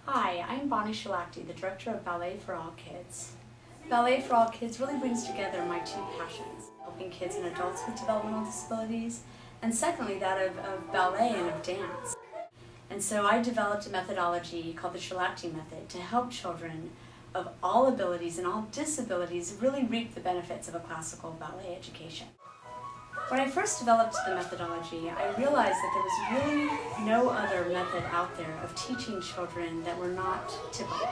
Hi, I'm Bonnie Shalakti, the Director of Ballet for All Kids. Ballet for All Kids really brings together my two passions, helping kids and adults with developmental disabilities, and secondly that of ballet and of dance. And so I developed a methodology called the Shalakti method to help children of all abilities and all disabilities really reap the benefits of a classical ballet education. When I first developed the methodology, I realized that there was really no other method out there of teaching children that were not typical.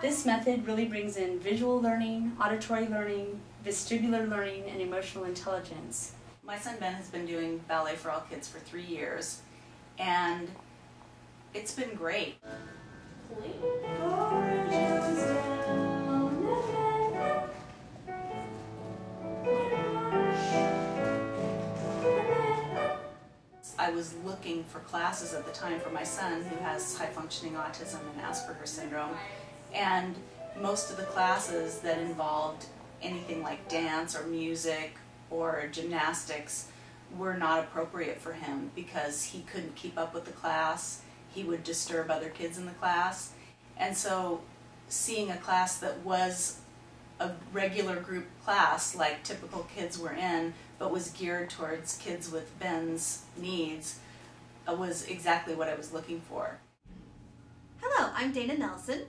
This method really brings in visual learning, auditory learning, vestibular learning, and emotional intelligence. My son Ben has been doing Ballet for All Kids for 3 years, and it's been great. I was looking for classes at the time for my son who has high-functioning autism and Asperger's syndrome, and most of the classes that involved anything like dance or music or gymnastics were not appropriate for him because he couldn't keep up with the class. He would disturb other kids in the class, and so seeing a class that was a regular group class like typical kids were in, but was geared towards kids with Ben's needs, was exactly what I was looking for. Hello, I'm Dana Nelson.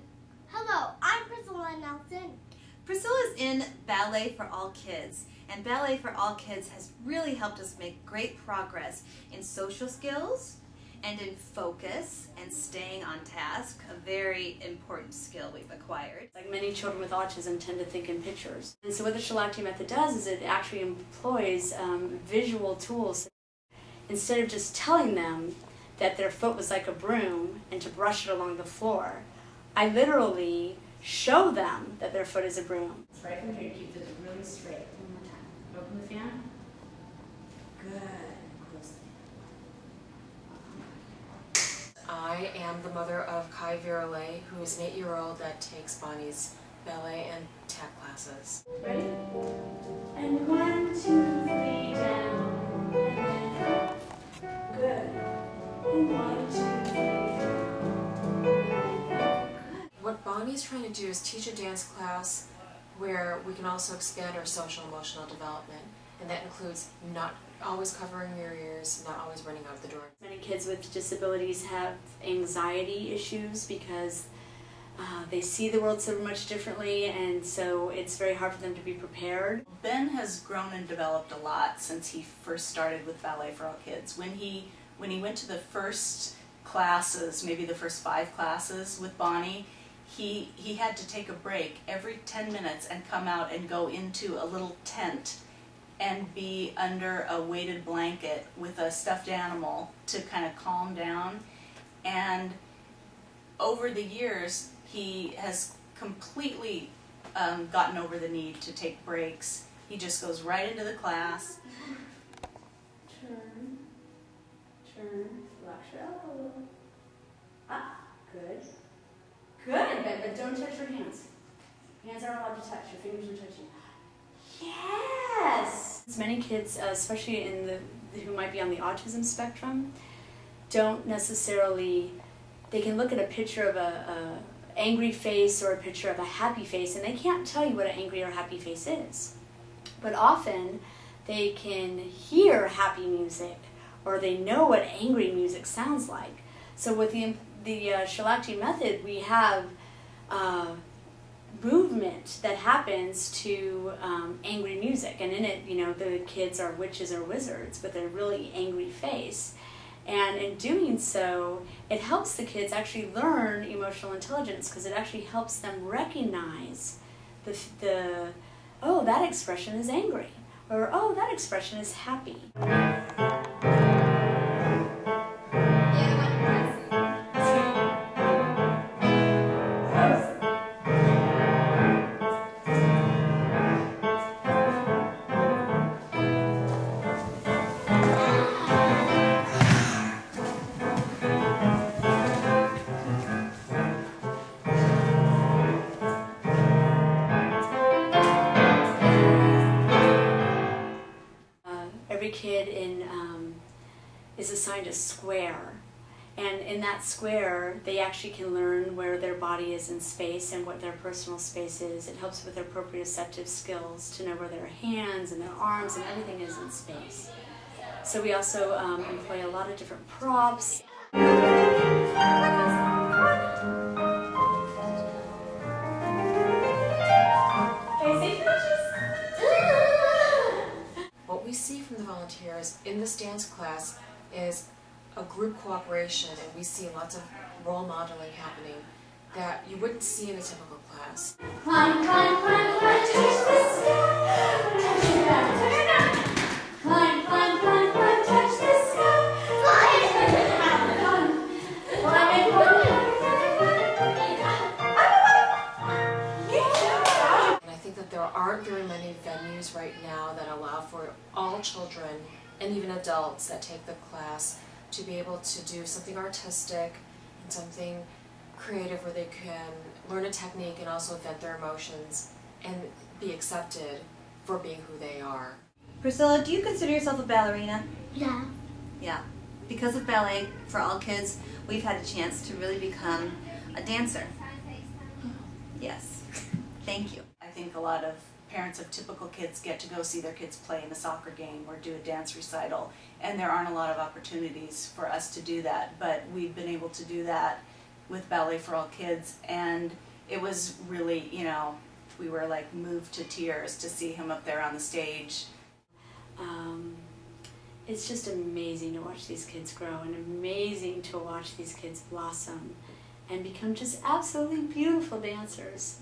Hello, I'm Priscilla Nelson. Priscilla's in Ballet for All Kids, and Ballet for All Kids has really helped us make great progress in social skills and in focus and staying on task, a very important skill we've acquired. Like many children with autism tend to think in pictures. And so what the Shalakti method does is it actually employs visual tools. Instead of just telling them that their foot was like a broom and to brush it along the floor, I literally show them that their foot is a broom. Right from here, keep it really straight. One more time. Open the fan. Good. I am the mother of Kai Virale, who is an 8-year-old that takes Bonnie's ballet and tap classes. Ready? And 1, 2, 3, down. And then up. Good. And 1, 2, 3, down. Good. What Bonnie's trying to do is teach a dance class where we can also expand our social and emotional development. And that includes not always covering your ears, not always running out the door. Many kids with disabilities have anxiety issues because they see the world so much differently, and so it's very hard for them to be prepared. Ben has grown and developed a lot since he first started with Ballet for All Kids. When he went to the first classes, maybe the first 5 classes with Bonnie, he had to take a break every 10 minutes and come out and go into a little tent and be under a weighted blanket with a stuffed animal to kind of calm down. And over the years, he has completely gotten over the need to take breaks. He just goes right into the class. Turn, relax your elbow a little. Ah, good. Good, but don't touch your hands. Hands aren't allowed to touch, your fingers are touching. Yes! Many kids, especially who might be on the autism spectrum, don't necessarily, they can look at a picture of a angry face or a picture of a happy face and they can't tell you what an angry or happy face is. But often they can hear happy music or they know what angry music sounds like. So with the Shalakti method, we have movement that happens to angry music, and in it, you know, the kids are witches or wizards with a really angry face, and in doing so, it helps the kids actually learn emotional intelligence because it actually helps them recognize the oh, that expression is angry, or oh, that expression is happy. Every kid is assigned a square, And in that square, they actually can learn where their body is in space and what their personal space is. It helps with their proprioceptive skills to know where their hands and their arms and everything is in space. So we also employ a lot of different props. What we see from the volunteers in this dance class is a group cooperation, and we see lots of role modeling happening that you wouldn't see in a typical class. Climb, climb, climb, climb, touch the sky. Touch it up, turn up. Climb, climb, climb, climb, touch the sky. Climb, climb, climb, And I think that there aren't very many venues right now that allow for all children and even adults that take the class to be able to do something artistic and something creative where they can learn a technique and also vent their emotions and be accepted for being who they are. Priscilla, do you consider yourself a ballerina? Yeah. Yeah. Because of Ballet for All Kids, we've had a chance to really become a dancer. Yes. Thank you. I think a lot of parents of typical kids get to go see their kids play in a soccer game or do a dance recital, and there aren't a lot of opportunities for us to do that, but we've been able to do that with Ballet for All Kids, and it was really, you know, we were like moved to tears to see him up there on the stage. It's just amazing to watch these kids grow and amazing to watch these kids blossom and become just absolutely beautiful dancers.